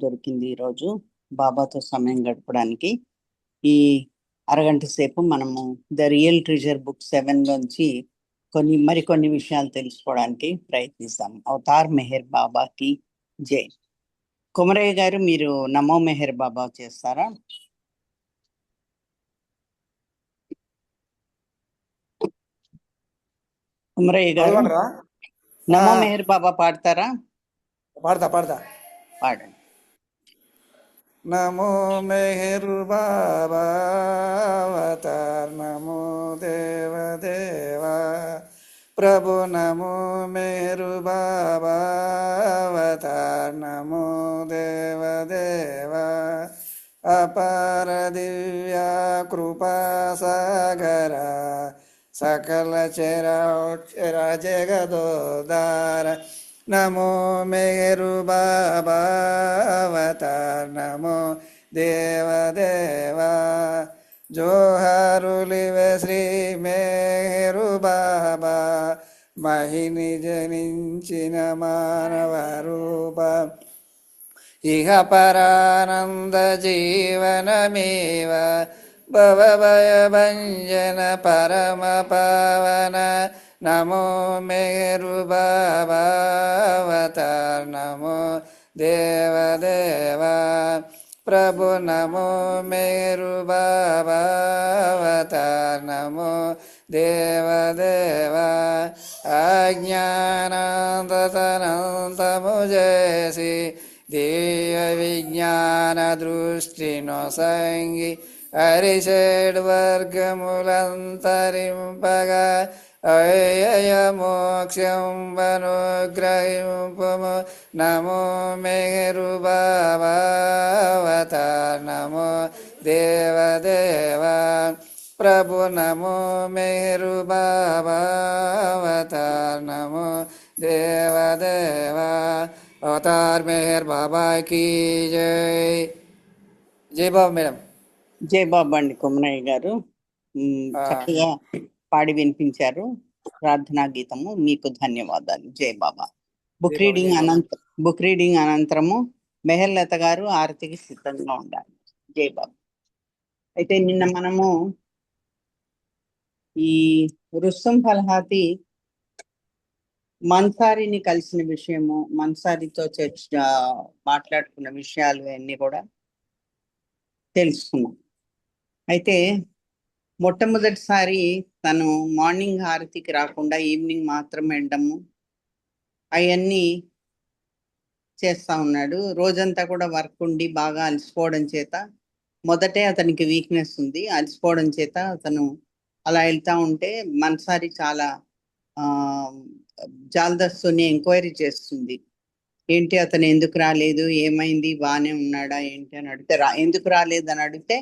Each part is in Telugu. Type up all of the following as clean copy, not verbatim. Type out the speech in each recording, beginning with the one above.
దొరికింది ఈరోజు బాబాతో సమయం గడపడానికి. ఈ అరగంట సేపు మనము ద రియల్ ట్రెజర్ బుక్ 7 లోంచి మరికొన్ని విషయాలు తెలుసుకోవడానికి ప్రయత్నిస్తాం. అవతార్ మెహర్ బాబాకి జై. కుమరయ్య గారు, మీరు నమో మెహర్ బాబా చేస్తారా? కుమరయ్య గారు, పాడమంటారా? నమో మెహర్ బాబా పాడతారా? పాడతా పాడండి. నమో మెహరు బాబా అవతార్, నమో దేవ దేవా ప్రభు, నమో మెహరు బాబా అవతార్, నమో దేవ దేవా అపార దివ్య కృపా సాగర సకల చరాచర జగదోదార నమో మెహరు బాబా అవతార్, నమో దేవ దేవా జోహారులివే శ్రీ మెహరు బాబా మహిని జనించిన మానవ రూప ఇహ పరానంద జీవనమేవ భవభయ భంజన పరమ పవన నమో మెహరు బాబా అవతార్, నమో దేవ దేవా ప్రభు, నమో మెహరు బాబా అవతార్, నమో దేవ దేవా అజ్ఞానాంతనంతము చేసి దివ్య విజ్ఞాన దృష్టినో సంగి హరిషడ్వర్గములంతరింపగా అయ్యయ మోక్షం అనుగ్రహింపుము నమో మెహరు బాబా అవతార్, నమో దేవ దేవా ప్రభు, నమో మెహరు బాబా అవతార్, నమో దేవ దేవా అవతార్ మెహర్ బాబా కీ జై. జై బాబా మేడం. జై బాబా అండి కుమరయ్య గారు. చక్కగా పాడి వినిపించారు ప్రార్థనా గీతము. మీకు ధన్యవాదాలు. జై బాబా. బుక్ రీడింగ్ అనంతరము మెహర్లత గారు ఆరతికి సిద్ధంగా ఉండాలి. జై బాబా. అయితే నిన్న మనము ఈ రుస్తుం ఫల్హాతి మన్సారిని కలిసిన విషయము, మన్సారితో మాట్లాడుకున్న విషయాలు అన్నీ కూడా తెలుసుకున్నాం. అయితే మొట్టమొదటిసారి తను మార్నింగ్ హారతికి రాకుండా ఈవినింగ్ మాత్రం వెళ్ళడము అవన్నీ చేస్తా ఉన్నాడు. రోజంతా కూడా వర్క్ ఉండి బాగా అలసిపోవడం చేత, మొదటే అతనికి వీక్నెస్ ఉంది, అలసిపోవడం చేత అతను అలా వెళ్తా ఉంటే మన్సారి చాలా జాల్దస్తుని ఎంక్వైరీ చేస్తుంది. ఏంటి అతను ఎందుకు రాలేదు, ఏమైంది, బాగానే ఉన్నాడా ఏంటి అని అడిగితే, ఎందుకు రాలేదు అని అడిగితే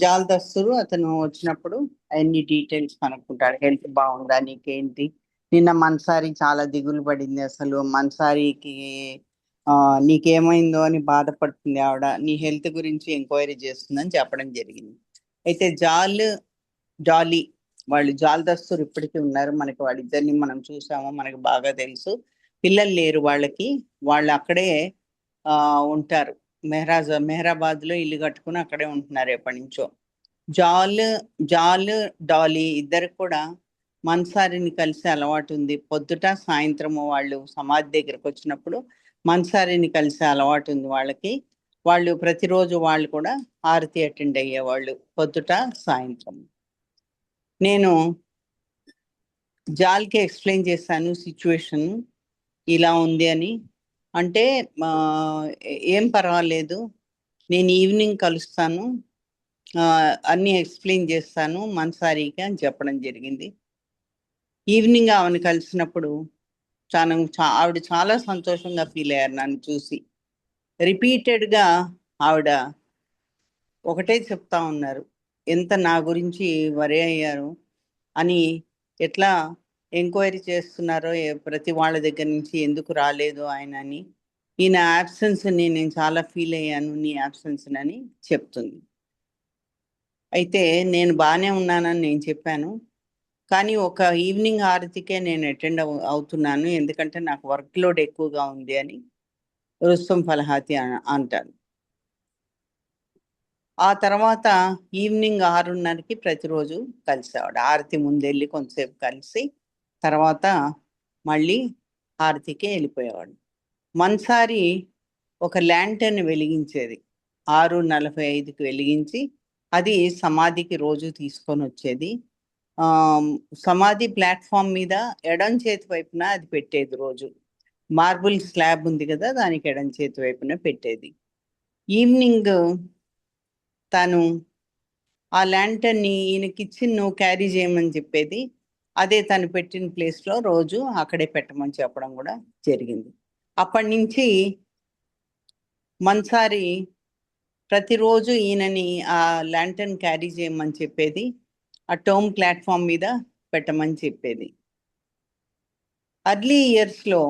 జాల్దస్తురు అతను వచ్చినప్పుడు అన్ని డీటెయిల్స్ కనుక్కుంటాడు. హెల్త్ బాగుందా, నీకేంటి, నిన్న మన్సారి చాలా దిగులు పడింది, అసలు మన్సారికి నీకేమైందో అని బాధపడుతుంది ఆవిడ, నీ హెల్త్ గురించి ఎంక్వైరీ చేస్తుందని చెప్పడం జరిగింది. అయితే జాలీ వాళ్ళు జాల్దస్తురు ఇప్పటికీ ఉన్నారు. మనకి వాళ్ళిద్దరిని మనం చూసాము, మనకు బాగా తెలుసు. పిల్లలు లేరు వాళ్ళకి, వాళ్ళు అక్కడే ఉంటారు. మెహరాబాద్ లో ఇల్లు కట్టుకుని అక్కడే ఉంటున్నారు ఎప్పటి నుంచో. జాల్ డాలీ ఇద్దరు కూడా మన్సారిని కలిసి అలవాటు ఉంది. పొద్దుట సాయంత్రము వాళ్ళు సమాధి దగ్గరకు వచ్చినప్పుడు మన్సారిని కలిసే అలవాటు ఉంది వాళ్ళకి. వాళ్ళు ప్రతిరోజు వాళ్ళు కూడా హారతి అటెండ్ అయ్యేవాళ్ళు పొద్దుట సాయంత్రం. నేను జాల్కి ఎక్స్ప్లెయిన్ చేశాను సిచ్యువేషన్ ఇలా ఉంది అని. అంటే ఏం పర్వాలేదు, నేను ఈవినింగ్ కలుస్తాను, అన్నీ ఎక్స్ప్లెయిన్ చేస్తాను మన్సారీకి అని చెప్పడం జరిగింది. ఈవినింగ్ ఆమెను కలిసినప్పుడు ఆవిడ చాలా సంతోషంగా ఫీల్ అయ్యారు నన్ను చూసి. రిపీటెడ్గా ఆవిడ ఒకటే చెప్తా ఉన్నారు, ఎంత నా గురించి వరే అయ్యారు అని, ఎట్లా ఎంక్వైరీ చేస్తున్నారో ప్రతి వాళ్ళ దగ్గర నుంచి, ఎందుకు రాలేదు ఆయన అని, ఈయన యాబ్సెన్స్ని నేను చాలా ఫీల్ అయ్యాను, నీ యాబ్సెన్స్ అని చెప్తుంది. అయితే నేను బాగానే ఉన్నానని నేను చెప్పాను, కానీ ఒక ఈవినింగ్ హారతికే నేను అటెండ్ అవుతున్నాను, ఎందుకంటే నాకు వర్క్ లోడ్ ఎక్కువగా ఉంది అని. రుస్తుం ఫలహాతి అంటారు. ఆ తర్వాత ఈవినింగ్ 6:30కి ప్రతిరోజు కలిసేవాడు. హారతి ముందు వెళ్ళి కొంతసేపు కలిసి తర్వాత మళ్ళీ హారతికే వెళ్ళిపోయేవాడు. మన్సారి ఒక ల్యాంటర్న్ వెలిగించేది 6:45కి వెలిగించి అది సమాధికి రోజు తీసుకొని వచ్చేది. సమాధి ప్లాట్ఫామ్ మీద ఎడం చేతి వైపున అది పెట్టేది రోజు. మార్బుల్ స్లాబ్ ఉంది కదా, దానికి ఎడం చేతి వైపున పెట్టేది. ఈవినింగ్ తను ఆ ల్యాంటర్ని ఈయనకిచ్చి నువ్వు క్యారీ చేయమని చెప్పేది. అదే తను పెట్టిన ప్లేస్లో రోజు అక్కడే పెట్టమని చెప్పడం కూడా జరిగింది. అప్పటి నుంచి మన్సారి ప్రతిరోజు ఈయనని ఆ ల్యాంటర్న్ క్యారీ చేయమని చెప్పేది, ఆ టోమ్ ప్లాట్ఫామ్ మీద పెట్టమని చెప్పేది. అర్లీ ఇయర్స్లో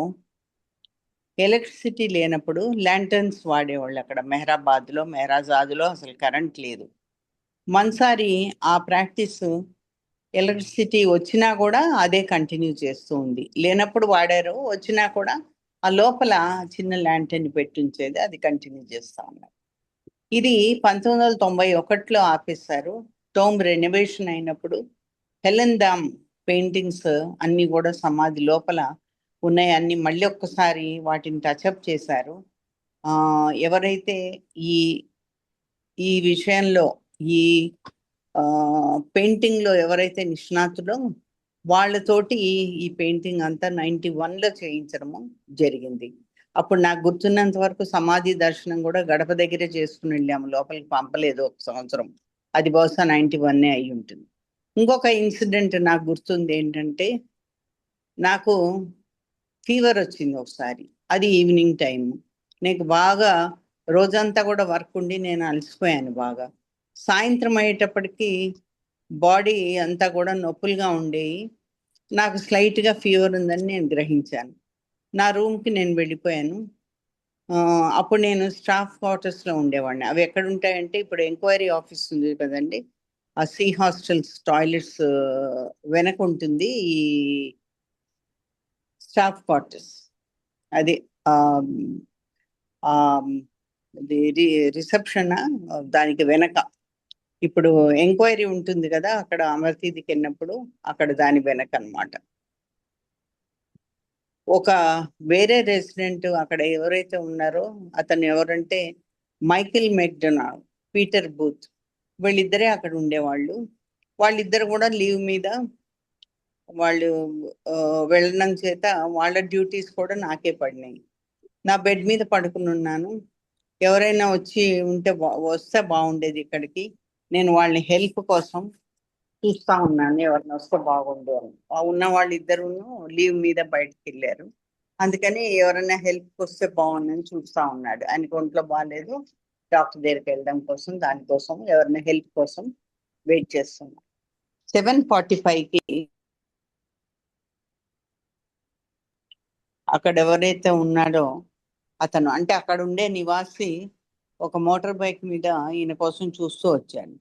ఎలక్ట్రిసిటీ లేనప్పుడు ల్యాంటర్న్స్ వాడేవాళ్ళు. అక్కడ మెహరాజాద్లో అసలు కరెంట్ లేదు. మన్సారి ఆ ప్రాక్టీస్ ఎలక్ట్రిసిటీ వచ్చినా కూడా అదే కంటిన్యూ చేస్తూ ఉంది. లేనప్పుడు వాడారు, వచ్చినా కూడా ఆ లోపల చిన్న ల్యాంటర్న్ పెట్టించేది, అది కంటిన్యూ చేస్తూ ఉన్నారు. ఇది 1991లో ఆపేశారు. టోమ్ రెనోవేషన్ అయినప్పుడు హెలెన్ దామ్ పెయింటింగ్స్ అన్నీ కూడా సమాధి లోపల ఉన్నాయి, అన్ని మళ్ళీ ఒక్కసారి వాటిని టచ్అప్ చేశారు. ఎవరైతే ఈ ఈ విషయంలో ఈ పెయింటింగ్లో ఎవరైతే నిష్ణాతులో వాళ్ళతోటి ఈ పెయింటింగ్ అంతా 91లో చేయించడము జరిగింది. అప్పుడు నాకు గుర్తున్నంత వరకు సమాధి దర్శనం కూడా గడప దగ్గరే చేసుకుని వెళ్ళాము, లోపలికి పంపలేదు ఒక సంవత్సరం. అది బహుశా 91 అయి ఉంటుంది. ఇంకొక ఇన్సిడెంట్ నాకు గుర్తుంది ఏంటంటే, నాకు ఫీవర్ వచ్చింది ఒకసారి. అది ఈవినింగ్ టైం. నీకు బాగా రోజంతా కూడా వర్క్ ఉండి నేను అలసిపోయాను బాగా. సాయంత్రం అయ్యేటప్పటికి బాడీ అంతా కూడా నొప్పులుగా ఉండేవి. నాకు స్లైట్గా ఫీవర్ ఉందని నేను గ్రహించాను. నా రూమ్కి నేను వెళ్ళిపోయాను. అప్పుడు నేను స్టాఫ్ క్వార్టర్స్లో ఉండేవాడిని. అవి ఎక్కడ ఉంటాయంటే, ఇప్పుడు ఎంక్వైరీ ఆఫీస్ ఉంది కదండి, ఆ సి హాస్టల్స్ టాయిలెట్స్ వెనక ఉంటుంది ఈ స్టాఫ్ క్వార్టర్స్. అది రిసెప్షన్ దానికి వెనక. ఇప్పుడు ఎంక్వైరీ ఉంటుంది కదా అక్కడ అమర్తీదికి వెళ్ళినప్పుడు, అక్కడ దాని వెనక అన్నమాట. ఒక వేరే రెసిడెంట్ అక్కడ ఎవరైతే ఉన్నారో అతను ఎవరంటే మైకిల్ మెక్డొనాల్డ్, పీటర్ బూత్, వీళ్ళిద్దరే అక్కడ ఉండేవాళ్ళు. వాళ్ళిద్దరు కూడా లీవ్ మీద వాళ్ళు వెళ్ళడం చేత వాళ్ళ డ్యూటీస్ కూడా నాకే పడినాయి. నా బెడ్ మీద పడుకుని ఉన్నాను. ఎవరైనా వచ్చి వస్తే బాగుండేది ఇక్కడికి. నేను వాళ్ళని హెల్ప్ కోసం చూస్తా ఉన్నాను, ఎవరిని వస్తే బాగుండు అని. ఉన్న వాళ్ళు ఇద్దరు లీవ్ మీద బయటకు వెళ్ళారు. అందుకని ఎవరైనా హెల్ప్ వస్తే బాగుందని చూస్తా ఉన్నాడు. ఆయనకు ఒంట్లో బాగాలేదు, డాక్టర్ దగ్గరికి వెళ్ళడం కోసం, దానికోసం ఎవరైనా హెల్ప్ కోసం వెయిట్ చేస్తున్నాను. 7:45కి అక్కడ ఎవరైతే ఉన్నాడో అతను, అంటే అక్కడ ఉండే నివాసి, ఒక మోటార్ బైక్ మీద ఈయన కోసం చూస్తూ వచ్చాడు.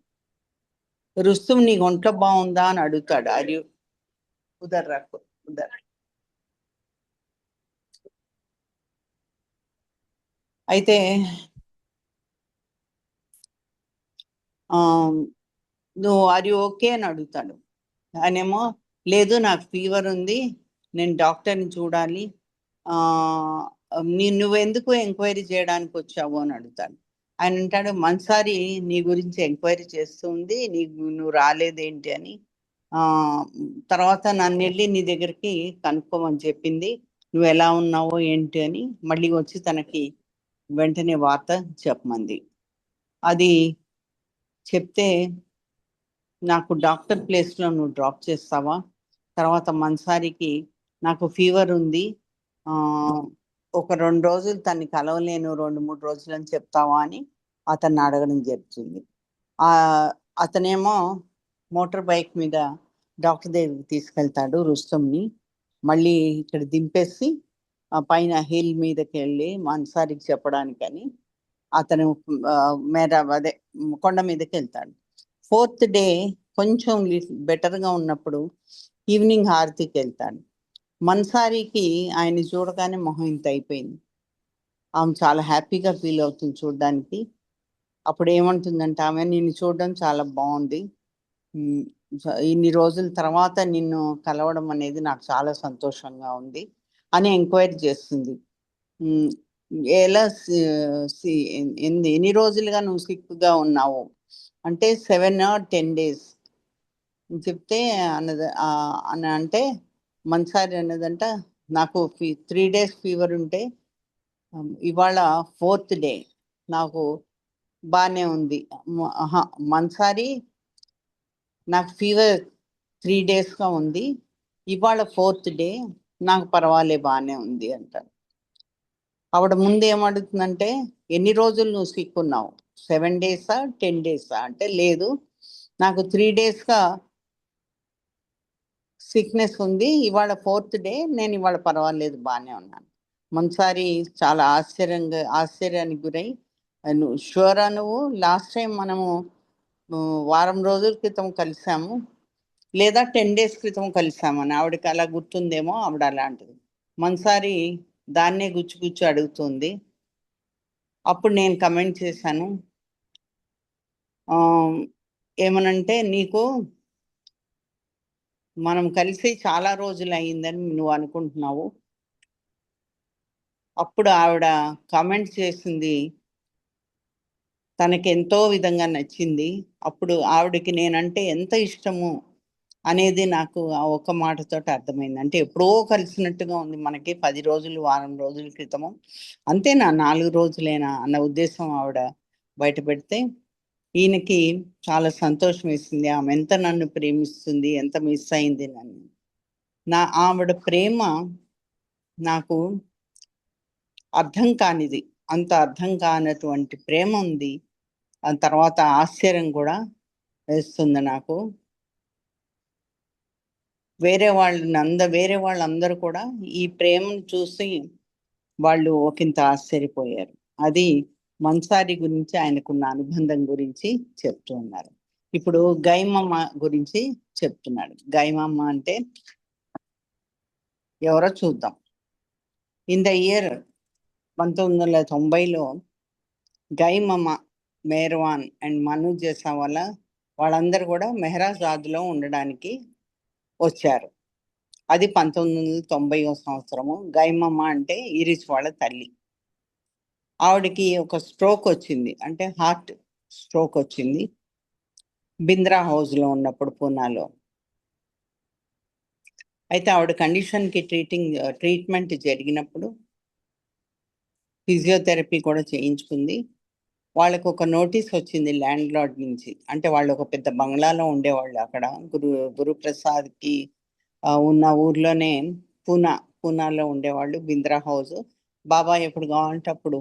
రుస్తుం నీకు ఒంట్లో బాగుందా అని అడుగుతాడు. అది ఉదర్ రక్కు ఉదర్. అయితే నువ్వు అది ఓకే అని అడుగుతాడు. ఆయనేమో లేదు నాకు ఫీవర్ ఉంది, నేను డాక్టర్ని చూడాలి, నువ్వెందుకు ఎంక్వైరీ చేయడానికి వచ్చావు అని అడుగుతాడు. ఆయన అంటాడు, మన్సారి నీ గురించి ఎంక్వైరీ చేస్తుంది, నువ్వు రాలేదేంటి అని. తర్వాత నన్ను వెళ్ళి నీ దగ్గరికి కనుక్కోమని చెప్పింది, నువ్వు ఎలా ఉన్నావో ఏంటి అని. మళ్ళీ వచ్చి తనకి వెంటనే వార్త చెప్పమంది. అది చెప్తే, నాకు డాక్టర్ ప్లేస్లో నువ్వు డ్రాప్ చేస్తావా, తర్వాత మన్సారికి నాకు ఫీవర్ ఉంది, ఒక 2 రోజులు తన్ని కలవలేను, 2-3 రోజులు అని చెప్తావా అని అతన్ని అడగడం జరుగుతుంది. అతనేమో మోటార్ బైక్ మీద డాక్టర్ దగ్గరికి తీసుకెళ్తాడు రుస్తుంని. మళ్ళీ ఇక్కడ దింపేసి పైన హిల్ మీదకి వెళ్ళి మన్సారికి చెప్పడానికని అతను అదే కొండ మీదకి వెళ్తాడు. 4th డే కొంచెం బెటర్గా ఉన్నప్పుడు ఈవినింగ్ హారతికి వెళ్తాడు. మన్సారికి ఆయన చూడగానే మొహం ఇంత అయిపోయింది. ఆమె చాలా హ్యాపీగా ఫీల్ అవుతుంది చూడడానికి. అప్పుడు ఏమంటుందంటే ఆమె, నిన్ను చూడడం చాలా బాగుంది, ఇన్ని రోజుల తర్వాత నిన్ను కలవడం అనేది నాకు చాలా సంతోషంగా ఉంది అని ఎంక్వైరీ చేస్తుంది. ఎలా ఎన్ని రోజులుగా నువ్వు సిక్గా ఉన్నావు అంటే 7 or 10 days చెప్తే అన్నది అని అంటే మనసారి అన్నదంట, నాకు 3 days ఫీవర్ ఉంటే ఇవాళ 4th డే నాకు బాగానే ఉంది. మనసారి నాకు ఫీవర్ 3 daysగా ఉంది, ఇవాళ 4th డే నాకు పర్వాలే బాగానే ఉంది అంటారు. ఆవిడ ముందు ఏమడుగుతుందంటే, ఎన్ని రోజులు నువ్వు సిక్ ఉన్నావు, 7 days 10 days అంటే లేదు, నాకు 3 daysగా సిక్నెస్ ఉంది, ఇవాళ 4th డే, నేను ఇవాళ పర్వాలేదు బాగానే ఉన్నాను. మొన్నసారి చాలా ఆశ్చర్యానికి గురై, నువ్వు షూరా, నువ్వు లాస్ట్ టైం మనము వారం రోజుల క్రితం కలిసాము లేదా 10 days క్రితం కలిసామని ఆవిడకి అలా గుర్తుందేమో, ఆవిడ అలాంటిది. మనసారి దాన్నే గుచ్చి అడుగుతుంది. అప్పుడు నేను కమెంట్ చేశాను, ఏమనంటే, నీకు మనం కలిసి చాలా రోజులు అయిందని నువ్వు అనుకుంటున్నావు. అప్పుడు ఆవిడ కామెంట్ చేసింది, తనకి ఎంతో విధంగా నచ్చింది. అప్పుడు ఆవిడకి నేనంటే ఎంత ఇష్టము అనేది నాకు ఆ ఒక్క మాటతోటి అర్థమైంది. అంటే ఎప్పుడో కలిసినట్టుగా ఉంది, మనకి 10 రోజులు వారం రోజుల క్రితము, అంతేనా 4 రోజులేనా అన్న ఉద్దేశం ఆవిడ బయట పెడితే, ఈయనకి చాలా సంతోషం వేసింది. ఆమె ఎంత నన్ను ప్రేమిస్తుంది, ఎంత మిస్ అయింది నన్ను. ఆవిడ ప్రేమ నాకు అర్థం కానిది, అంత అర్థం కానటువంటి ప్రేమ ఉంది. ఆ తర్వాత ఆశ్చర్యం కూడా వేస్తుంది నాకు. వేరే వాళ్ళందరూ కూడా ఈ ప్రేమను చూసి వాళ్ళు ఒకంత ఆశ్చర్యపోయారు. అది మన్సారి గురించి ఆయనకున్న అనుబంధం గురించి చెప్తూ ఉన్నారు. ఇప్పుడు గైమమ్మ గురించి చెప్తున్నాడు. గైమమ్మ అంటే ఎవరో చూద్దాం. ఇన్ ద ఇయర్ 1990లో గైమమ్మ, మేర్వాన్ అండ్ మను జేసావాలా వాళ్ళందరూ కూడా మెహరాజాద్లో ఉండడానికి వచ్చారు. అది 1990 సంవత్సరము. గైమమ్మ అంటే ఇరిచ్ వాళ్ళ తల్లి. ఆవిడకి ఒక స్ట్రోక్ వచ్చింది, అంటే హార్ట్ స్ట్రోక్ వచ్చింది బింద్రా హౌస్లో ఉన్నప్పుడు, పూనాలో. అయితే ఆవిడ కండిషన్కి ట్రీట్మెంట్ జరిగినప్పుడు ఫిజియోథెరపీ కూడా చేయించుకుంది. వాళ్ళకు ఒక నోటీస్ వచ్చింది ల్యాండ్ లార్డ్ నుంచి. అంటే వాళ్ళు ఒక పెద్ద బంగ్లాలో ఉండేవాళ్ళు అక్కడ, గురుప్రసాద్కి ఉన్న ఊర్లోనే, పూనాలో ఉండేవాళ్ళు, బింద్రా హౌస్. బాబా ఎప్పుడు కావాలంటే అప్పుడు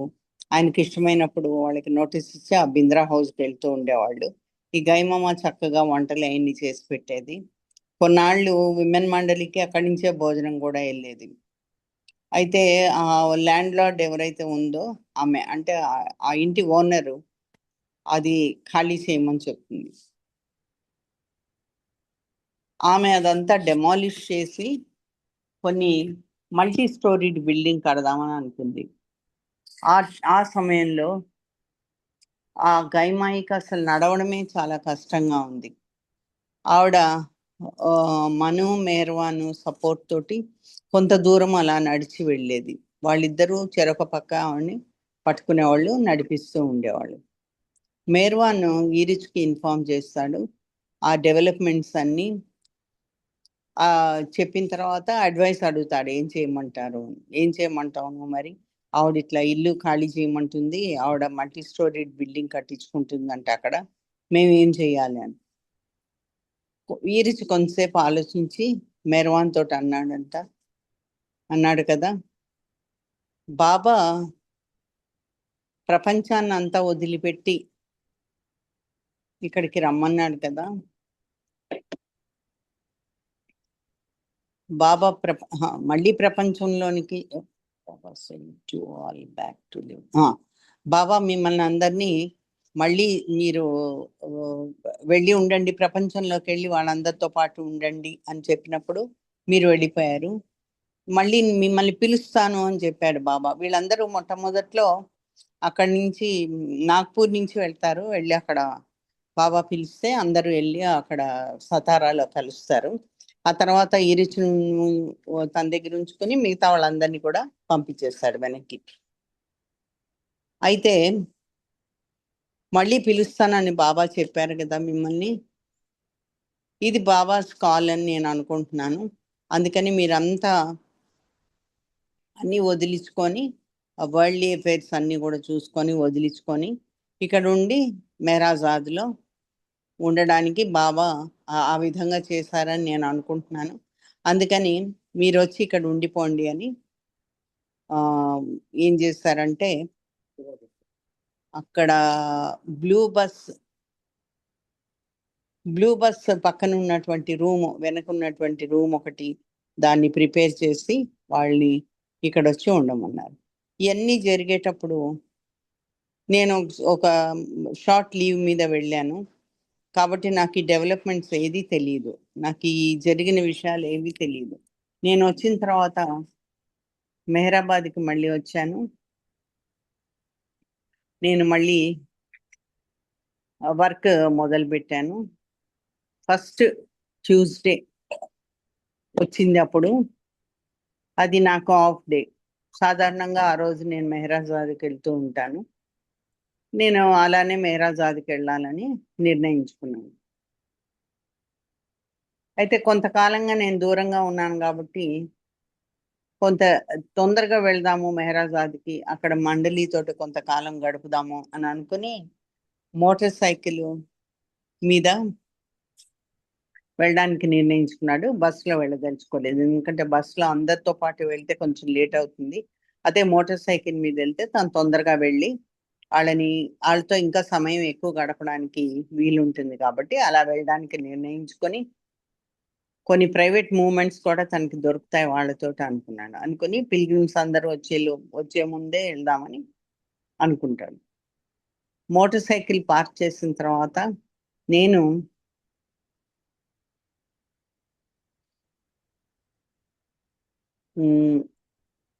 ఆయనకి ఇష్టమైనప్పుడు వాళ్ళకి నోటీస్ ఇచ్చి ఆ బింద్రా హౌస్కి వెళ్తూ ఉండేవాళ్ళు. ఈ గైమమ్మ చక్కగా వంటలు అవన్నీ చేసి పెట్టేది. కొన్నాళ్ళు విమెన్ మండలికి అక్కడి నుంచే భోజనం కూడా వెళ్ళేది. అయితే ఆ ల్యాండ్ లార్డ్ ఎవరైతే ఉందో ఆమె, అంటే ఆ ఇంటి ఓనరు, అది ఖాళీ చేయమని చెప్తుంది. ఆమె అదంతా డెమాలిష్ చేసి కొన్ని మల్టీ స్టోరీడ్ బిల్డింగ్ కడదామని అనుకుంది. ఆ సమయంలో ఆ గైమాయికి అసలు నడవడమే చాలా కష్టంగా ఉంది. ఆవిడ మను, మేర్వాను సపోర్ట్ తోటి కొంత దూరం అలా నడిచి వెళ్ళేది. వాళ్ళిద్దరూ చెరొక పక్క ఆవిడని పట్టుకునేవాళ్ళు, నడిపిస్తూ ఉండేవాళ్ళు. మేర్వాన్ ఈరిచ్కి ఇన్ఫార్మ్ చేస్తాడు. ఆ డెవలప్మెంట్స్ అన్నీ చెప్పిన తర్వాత అడ్వైస్ అడుగుతాడు, ఏం చేయమంటావు నువ్వు మరి, ఆవిడ ఇట్లా ఇల్లు ఖాళీ చేయమంటుంది, ఆవిడ మల్టీ స్టోరీడ్ బిల్డింగ్ కట్టించుకుంటుందంటే అక్కడ, మేము ఏం చేయాలి అని. ఈరిచి కొంతసేపు ఆలోచించి మెర్వాన్ తోటి అన్నాడు కదా, బాబా ప్రపంచాన్ని అంతా వదిలిపెట్టి ఇక్కడికి రమ్మన్నాడు కదా, బాబా మళ్ళీ ప్రపంచంలోనికి బాబా మిమ్మల్ని అందరినీ మళ్ళీ మీరు వెళ్ళి ఉండండి, ప్రపంచంలోకి వెళ్ళి వాళ్ళందరితో పాటు ఉండండి అని చెప్పినప్పుడు మీరు వెళ్ళిపోయారు. మళ్ళీ మిమ్మల్ని పిలుస్తాను అని చెప్పాడు బాబా. వీళ్ళందరూ మొట్టమొదట్లో అక్కడి నుంచి నాగ్పూర్ నుంచి వెళ్తారు. వెళ్ళి అక్కడ బాబా పిలిస్తే అందరూ వెళ్ళి అక్కడ సతారాలో కలుస్తారు. ఆ తర్వాత ఈరిచును తన దగ్గర ఉంచుకొని మిగతా వాళ్ళందరినీ కూడా పంపించేస్తాడు వెనక్కి. అయితే మళ్ళీ పిలుస్తానని బాబా చెప్పారు కదా మిమ్మల్ని, ఇది బాబాస్ కాల్ అని నేను అనుకుంటున్నాను. అందుకని మీరంతా అన్నీ వదిలించుకొని, వరల్డ్లీ అఫైర్స్ అన్నీ కూడా చూసుకొని వదిలించుకొని ఇక్కడ ఉండి మెహరాజాద్లో ఉండడానికి బాబా ఆ విధంగా చేశారని నేను అనుకుంటున్నాను. అందుకని మీరు వచ్చి ఇక్కడ ఉండిపోండి అని ఏం చేస్తారంటే, అక్కడ బ్లూ బస్ పక్కన ఉన్నటువంటి వెనక ఉన్నటువంటి రూమ్ ఒకటి దాన్ని ప్రిపేర్ చేసి వాళ్ళని ఇక్కడ వచ్చి ఉండమన్నారు. ఇవన్నీ జరిగేటప్పుడు నేను ఒక షార్ట్ లీవ్ మీద వెళ్ళాను. కాబట్టి నాకు ఈ డెవలప్మెంట్స్ ఏది తెలియదు, నాకు ఈ జరిగిన విషయాలు ఏవి తెలియదు. నేను వచ్చిన తర్వాత మెహరాబాద్కి మళ్ళీ వచ్చాను. నేను మళ్ళీ వర్క్ మొదలు పెట్టాను. ఫస్ట్ ట్యూస్డే వచ్చింది అప్పుడు, అది నాకు ఆఫ్ డే. సాధారణంగా ఆ రోజు నేను మెహరాబాద్కి వెళ్తూ ఉంటాను. నేను అలానే మెహరాబాద్కి వెళ్ళాలని నిర్ణయించుకున్నాను. అయితే కొంతకాలంగా నేను దూరంగా ఉన్నాను కాబట్టి కొంత తొందరగా వెళ్దాము మెహరాబాద్కి, అక్కడ మండలితోటి కొంతకాలం గడుపుదాము అని అనుకుని మోటార్ సైకిల్ మీద వెళ్ళడానికి నిర్ణయించుకున్నాడు. బస్సులో వెళ్ళదలుచుకోలేదు, ఎందుకంటే బస్సులో అందరితో పాటు వెళ్తే కొంచెం లేట్ అవుతుంది. అదే మోటార్ సైకిల్ మీద వెళ్తే తను తొందరగా వెళ్ళి వాళ్ళతో ఇంకా సమయం ఎక్కువ గడపడానికి వీలుంటుంది కాబట్టి అలా వెళ్ళడానికి నిర్ణయించుకొని, కొన్ని ప్రైవేట్ మూవ్మెంట్స్ కూడా తనకి దొరుకుతాయి వాళ్ళతో అనుకున్నాను. అనుకుని పిల్గ్రిమ్స్ అందరూ వచ్చే ముందే వెళ్దామని అనుకుంటాను. మోటార్ సైకిల్ పార్క్ చేసిన తర్వాత నేను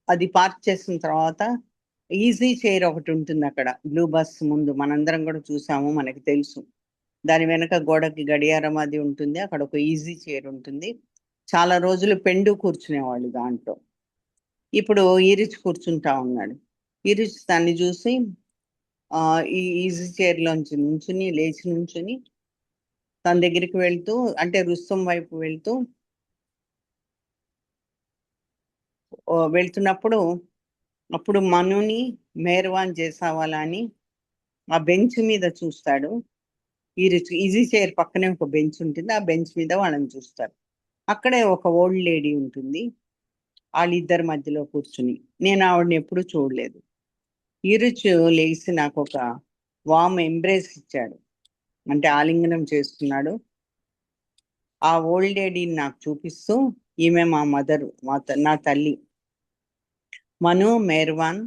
అది పార్క్ చేసిన తర్వాత ఈజీ చైర్ ఒకటి ఉంటుంది అక్కడ బ్లూ బస్ ముందు, మనందరం కూడా చూసాము, మనకి తెలుసు. దాని వెనక గోడకి గడియారం అది ఉంటుంది, అక్కడ ఒక ఈజీ చైర్ ఉంటుంది. చాలా రోజులు పెండు కూర్చునేవాళ్ళు దాంట్లో. ఇప్పుడు ఈరిచ్ కూర్చుంటా ఉన్నాడు. ఈరిచ్ దాన్ని చూసి ఈ ఈజీ చైర్లోంచి లేచి నుంచుని తన దగ్గరికి వెళ్తూ, అంటే రుస్తం వైపు వెళ్తున్నప్పుడు అప్పుడు మనుని మేర్వాన్ చేసావాలా అని ఆ బెంచ్ మీద చూస్తాడు. ఈజీ చైర్ పక్కనే ఒక బెంచ్ ఉంటుంది, ఆ బెంచ్ మీద వాళ్ళని చూస్తారు. అక్కడే ఒక ఓల్డ్ లేడీ ఉంటుంది, వాళ్ళిద్దరి మధ్యలో కూర్చుని. నేను ఆవిడని ఎప్పుడూ చూడలేదు. ఈరుచు లేచి నాకు ఒక వామ్ ఎంబ్రేస్ ఇచ్చాడు, అంటే ఆలింగనం చేసుకున్నాడు. ఆ ఓల్డ్ లేడీని నాకు చూపిస్తూ, ఈమె మా మదరు, నా తల్లి, మను మేర్వాన్,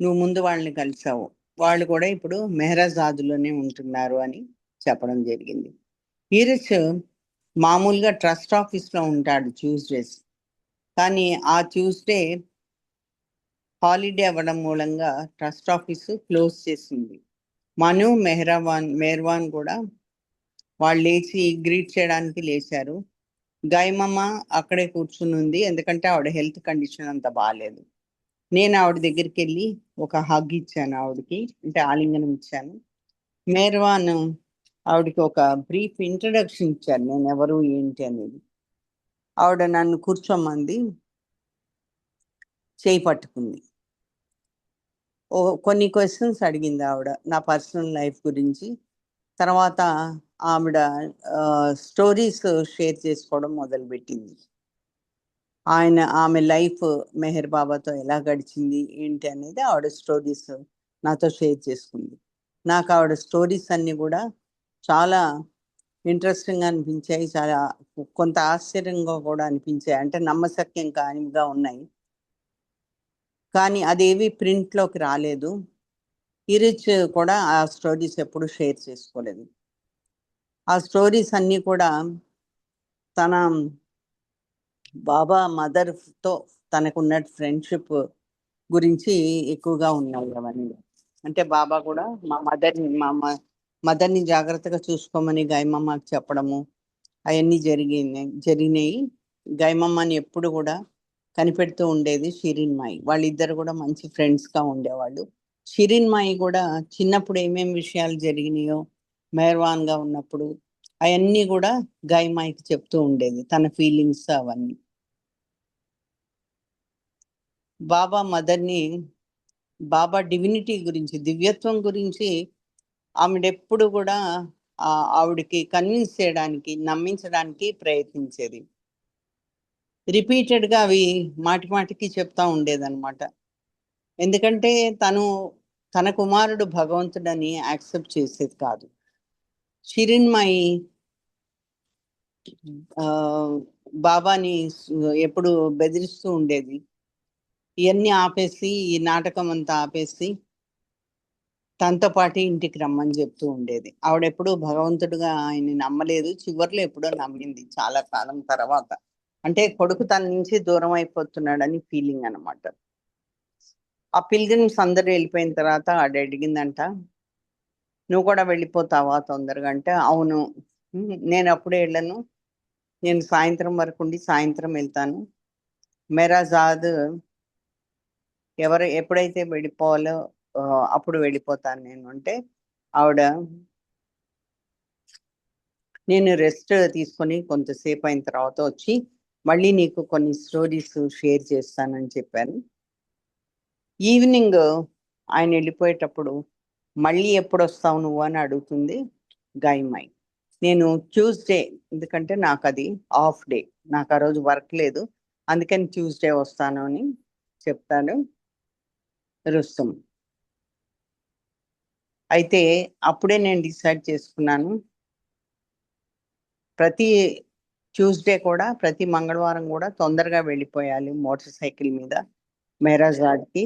నువ్వు ముందు వాళ్ళని కలిసావు, వాళ్ళు కూడా ఇప్పుడు మెహరాజాద్లోనే ఉంటున్నారు అని చెప్పడం జరిగింది. ఈరచ్ మామూలుగా ట్రస్ట్ ఆఫీస్లో ఉంటాడు ట్యూస్డేస్, కానీ ఆ ట్యూస్డే హాలిడే అవ్వడం మూలంగా ట్రస్ట్ ఆఫీసు క్లోజ్ చేసింది. మను మేర్వాన్ కూడా వాళ్ళు లేచి గ్రీట్ చేయడానికి లేచారు. గాయమమ్మ అక్కడే కూర్చుని ఉంది, ఎందుకంటే ఆవిడ హెల్త్ కండిషన్ అంత బాగాలేదు. నేను ఆవిడ దగ్గరికి వెళ్ళి ఒక హగ్ ఇచ్చాను ఆవిడకి, అంటే ఆలింగనం ఇచ్చాను. మేర్వాన్ ఆవిడకి ఒక బ్రీఫ్ ఇంట్రడక్షన్ ఇచ్చారు, నేను ఎవరు ఏంటి అనేది. ఆవిడ నన్ను కూర్చోమంది, చేయి పట్టుకుంది, కొన్ని క్వశ్చన్స్ అడిగింది ఆవిడ నా పర్సనల్ లైఫ్ గురించి. తర్వాత ఆవిడ స్టోరీస్ షేర్ చేసుకోవడం మొదలుపెట్టింది. ఆమె లైఫ్ మెహర్ బాబాతో ఎలా గడిచింది ఏంటి అనేది ఆవిడ స్టోరీస్ నాతో షేర్ చేసుకుంది. నాకు ఆవిడ స్టోరీస్ అన్నీ కూడా చాలా ఇంట్రెస్టింగ్గా అనిపించాయి, చాలా కొంత ఆశ్చర్యంగా కూడా అనిపించాయి, అంటే నమ్మశక్యం కానిగా ఉన్నాయి. కానీ అదేవి ప్రింట్లోకి రాలేదు. ఈరిచ్ కూడా ఆ స్టోరీస్ ఎప్పుడు షేర్ చేసుకోలేదు. ఆ స్టోరీస్ అన్నీ కూడా తన బాబా మదర్తో తనకున్న ఫ్రెండ్షిప్ గురించి ఎక్కువగా ఉన్నాయి అవన్నీ. అంటే బాబా కూడా మా మదర్ని జాగ్రత్తగా చూసుకోమని గాయమమ్మకి చెప్పడము అవన్నీ జరిగినాయి. గాయమమ్మని ఎప్పుడు కూడా కనిపెడుతూ ఉండేది షిరిన్మాయి. వాళ్ళిద్దరు కూడా మంచి ఫ్రెండ్స్గా ఉండేవాళ్ళు. షిరిన్మాయి కూడా చిన్నప్పుడు ఏమేమి విషయాలు జరిగినాయో మెహర్వాన్గా ఉన్నప్పుడు అవన్నీ కూడా గాయమాయికి చెప్తూ ఉండేది, తన ఫీలింగ్స్ అవన్నీ. బాబా మదర్ని, బాబా డివినిటీ గురించి, దివ్యత్వం గురించి ఆవిడెప్పుడు కూడా ఆవిడకి కన్విన్స్ చేయడానికి, నమ్మించడానికి ప్రయత్నించేది. రిపీటెడ్గా అవి మాటి మాటికి చెప్తా ఉండేదన్నమాట. ఎందుకంటే తన కుమారుడు భగవంతుడని యాక్సెప్ట్ చేసేది కాదు. షిరిన్మాయి బాబాని ఎప్పుడు బెదిరిస్తూ ఉండేది. ఇవన్నీ ఆపేసి, ఈ నాటకం అంతా ఆపేసి తనతో పాటు ఇంటికి రమ్మని చెప్తూ ఉండేది. ఆవిడెప్పుడు భగవంతుడుగా ఆయన్ని నమ్మలేదు, చివరిలో ఎప్పుడో నమ్మింది చాలా కాలం తర్వాత. అంటే కొడుకు తన నుంచి దూరం అయిపోతున్నాడని ఫీలింగ్ అనమాట. ఆ పిల్గ్రిమ్స్ అందరూ వెళ్ళిపోయిన తర్వాత ఆవిడ అడిగిందంట, నువ్వు కూడా వెళ్ళిపోతావా తొందరగా అంటే, అవును నేను అప్పుడే వెళ్ళను, నేను సాయంత్రం వరకు ఉండి సాయంత్రం వెళ్తాను. మెరాజాద్ ఎప్పుడైతే వెళ్ళిపోవాలో అప్పుడు వెళ్ళిపోతాను నేను అంటే, ఆవిడ నేను రెస్ట్ తీసుకొని కొంతసేపు అయిన తర్వాత వచ్చి మళ్ళీ నీకు కొన్ని స్టోరీస్ షేర్ చేస్తానని చెప్పాను. ఈవినింగ్ ఆయన వెళ్ళిపోయేటప్పుడు మళ్ళీ ఎప్పుడు వస్తావు నువ్వు అని అడుగుతుంది గాయమాయి. నేను ట్యూస్డే, ఎందుకంటే నాకు అది ఆఫ్ డే, నాకు ఆ రోజు వర్క్ లేదు, అందుకని ట్యూస్డే వస్తాను అని చెప్తాను రుస్తుం. అయితే అప్పుడే నేను డిసైడ్ చేసుకున్నాను, ప్రతి ట్యూస్డే కూడా, ప్రతి మంగళవారం కూడా తొందరగా వెళ్ళిపోయాలి మోటార్ సైకిల్ మీద మెహరాజాద్కి.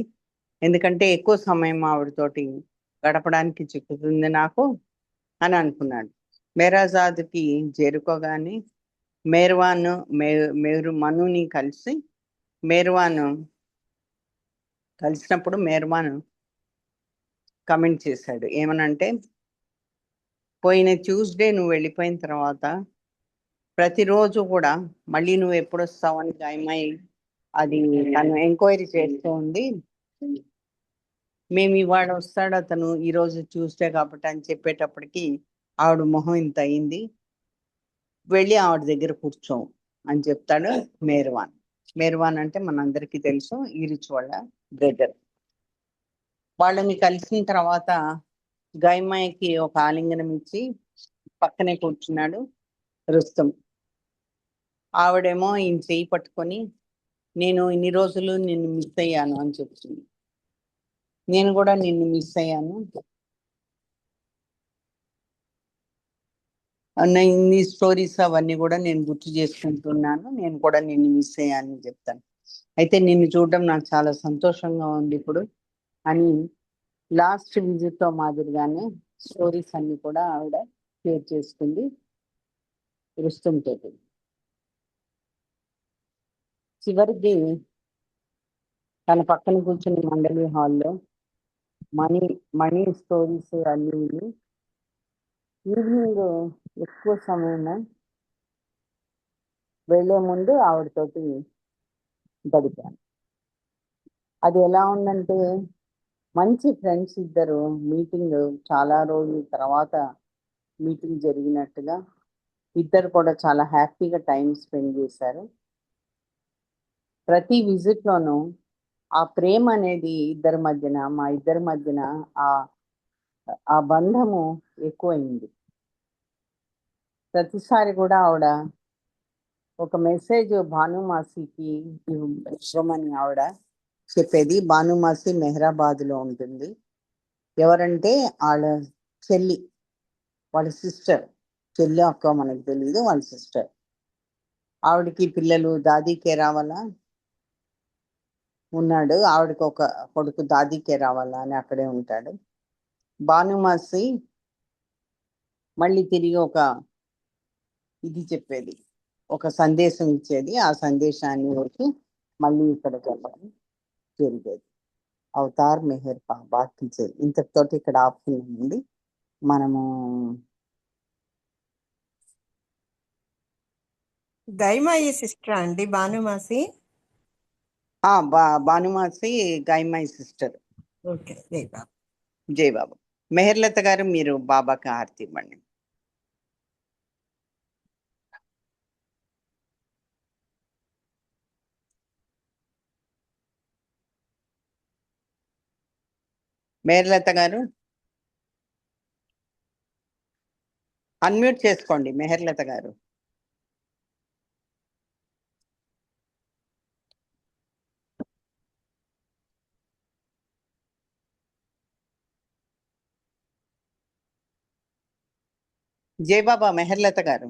ఎందుకంటే ఎక్కువ సమయం ఆవిడతోటి గడపడానికి చిక్కుతుంది నాకు అని అనుకున్నాడు. మెహరాజాద్కి చేరుకోగానే మేర్వాన్ మనుని కలిసినప్పుడు మేర్వాన్ కమెంట్ చేశాడు. ఏమనంటే, పోయిన ట్యూస్డే నువ్వు వెళ్ళిపోయిన తర్వాత ప్రతిరోజు కూడా మళ్ళీ నువ్వు ఎప్పుడు వస్తావని గాయమాయి అది తను ఎంక్వైరీ చేస్తూ ఉంది. మేము ఇవాళ వస్తాడు అతను, ఈరోజు ట్యూస్డే కాబట్టి అని చెప్పేటప్పటికి ఆవిడ మొహం ఇంత అయింది, వెళ్ళి ఆవిడ దగ్గర కూర్చో అని చెప్తాడు మేర్వాన్. మేర్వాన్ అంటే మనందరికీ తెలుసు, ఈరిచ్ వాళ్ళ బ్రదర్. వాళ్ళని కలిసిన తర్వాత గాయమాయికి ఒక ఆలింగనం ఇచ్చి పక్కనే కూర్చున్నాడు రుస్తుం. ఆవిడేమో ఈయన చేయి పట్టుకొని, నేను ఇన్ని రోజులు నిన్ను మిస్ అయ్యాను అని చెప్తుంది. నేను కూడా నిన్ను మిస్ అయ్యాను, ఇన్ని స్టోరీస్ అవన్నీ కూడా నేను గుర్తు చేసుకుంటున్నాను, నేను కూడా నిన్ను మిస్ అయ్యాను చెప్తాను. అయితే నిన్ను చూడడం నాకు చాలా సంతోషంగా ఉంది ఇప్పుడు అని లాస్ట్ విజిట్తో మాదిరిగానే స్టోరీస్ అన్ని కూడా ఆవిడ షేర్ చేసుకుంది రుస్తుంతో. చివరికి తన పక్కన కూర్చుని మండలి హాల్లో మనీ స్టోరీస్ అన్ని ఈవినింగ్ ఎక్కువ సమయం వెళ్లే ముందు ఆవిడతోటి గడిపాను. అది ఎలా ఉందంటే, మంచి ఫ్రెండ్స్ ఇద్దరు మీటింగ్, చాలా రోజుల తర్వాత మీటింగ్ జరిగినట్టుగా ఇద్దరు కూడా చాలా హ్యాపీగా టైం స్పెండ్ చేశారు. ప్రతి విజిట్లోనూ ఆ ప్రేమ అనేది మా ఇద్దరి మధ్యన ఆ బంధము ఎక్కువైంది. ప్రతిసారి కూడా ఆవిడ ఒక మెసేజ్ భానుమాసికి ఇవ్వమని ఆవిడ చెప్పేది. భానుమాసి మెహరాబాద్లో ఉంటుంది. ఎవరంటే వాళ్ళ చెల్లి, వాళ్ళ సిస్టర్, చెల్లి అక్క మనకు తెలియదు, వాళ్ళ సిస్టర్. ఆవిడకి పిల్లలు దాదీ కేరావాలా ఉన్నాడు, ఆవిడకి ఒక కొడుకు దాదీ కేరావాలా అని అక్కడే ఉంటాడు. భానుమాసి మళ్ళీ తిరిగి ఇది చెప్పేది, ఒక సందేశం ఇచ్చేది. ఆ సందేశాన్ని వచ్చి మళ్ళీ ఇక్కడ చెప్పడం జరిగేది. అవతార్ మెహర్ బాబాకి జై. ఇంతటితోటి ఇక్కడ ఆపుతుంది. మనము గైమాయి సిస్టర్ అండి భానుమాసి. భానుమాసి గాయమాయి సిస్టర్. ఓకే, జై బాబా. జై బాబా. మెహర్లత గారు మీరు బాబాకి హారతి ఇవ్వండి. మెహర్లత గారు అన్మ్యూట్ చేసుకోండి. మెహర్లత గారు. జై బాబా. మెహర్లత గారు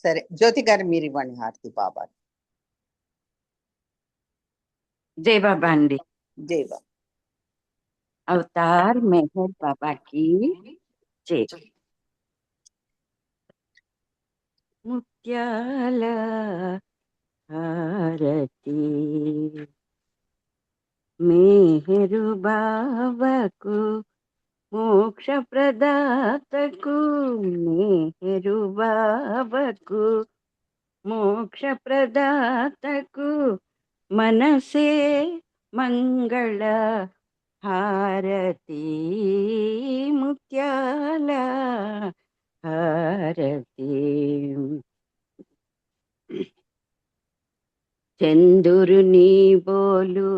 సరే. జ్యోతి గారు మీరు ఇవ్వండి హారతి బాబా. జై బాబా అండి. జై బాబా. అవతార్ మెహర్ బాబాకి జై. ముత్యాల హారతి మెహరు బాబాకు మోక్ష ప్రదాతకు, మెహరు బాబాకు మోక్ష ప్రదాతకు మనసే మంగళ హారతి, ముత్యాల హారతి. చందురుని బోలు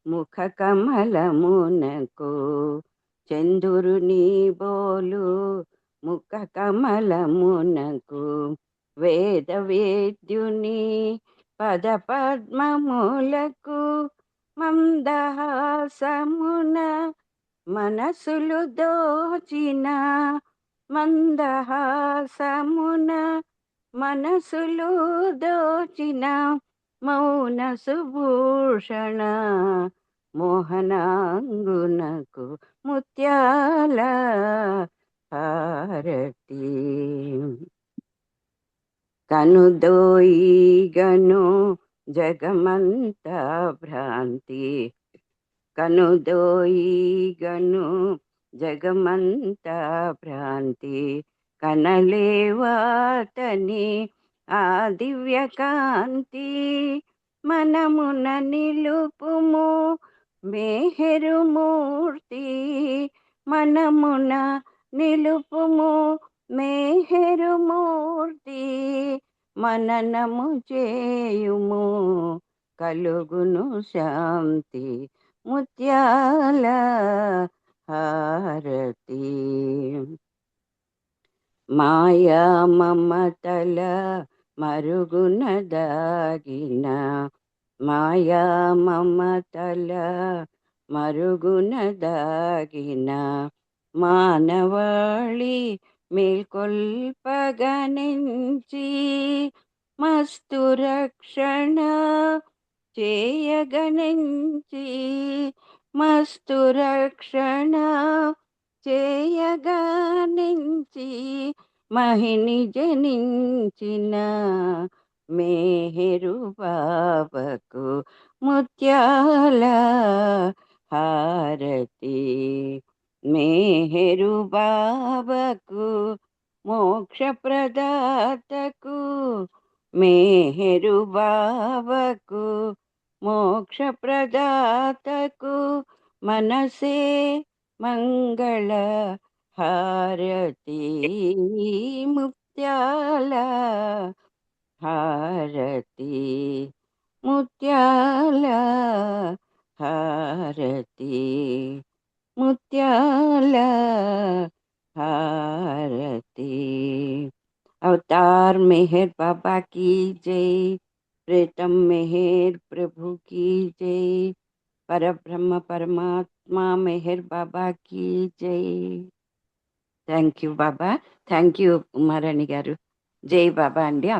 ముఖ కమలమునకు, చందురుని బోలు ముఖ కమలమునకు వేద వేద్యుని పద పద్మములకు మందహాసమున మనసులు దోచిన, మందహాసమున మనసులు దోచిన మౌన సుభూషణ మోహనాంగునకు ముత్యాల హారతి. కనుదోయిగను జగమంత భ్రాంతి, కనుదోయిగను జగమంత భ్రాంతి కనలేవాతని ఆ దివ్య కాంతి. మనమున నిలుపుము మెహరు మూర్తి, మనమున నిలుపుము మెహరు మూర్తి. మననము చేయుము కలుగును శాంతి, ముత్యాల హారతి. మాయా మమతల మరుగున దాగిన, మాయా మమతల మరుగున దాగిన మానవాళి మేల్కొల్పగనించి మస్తు రక్షణ చేయగనించి, మస్తు రక్షణ చేయగనించి మహిని జనించిన మెహరు బాబాకు ముత్యాల హారతి. మెహరు బాబాకు మోక్ష ప్రదాతకు, మెహరు బాబాకు మోక్ష ప్రదాతకు మనసే మంగళ హారతి, ముత్యాల హారతి, ముత్యాల హారతి, ముత్యాల హారతి. అవతార్ మెహర్ బాబా की जय, प्रीतम मेहर प्रभु की जय, परब्रह्म परमात्मा मेहर बाबा की जय. Thank you Baba. Thank you Uma Rani గారు. జై బాబా అండి.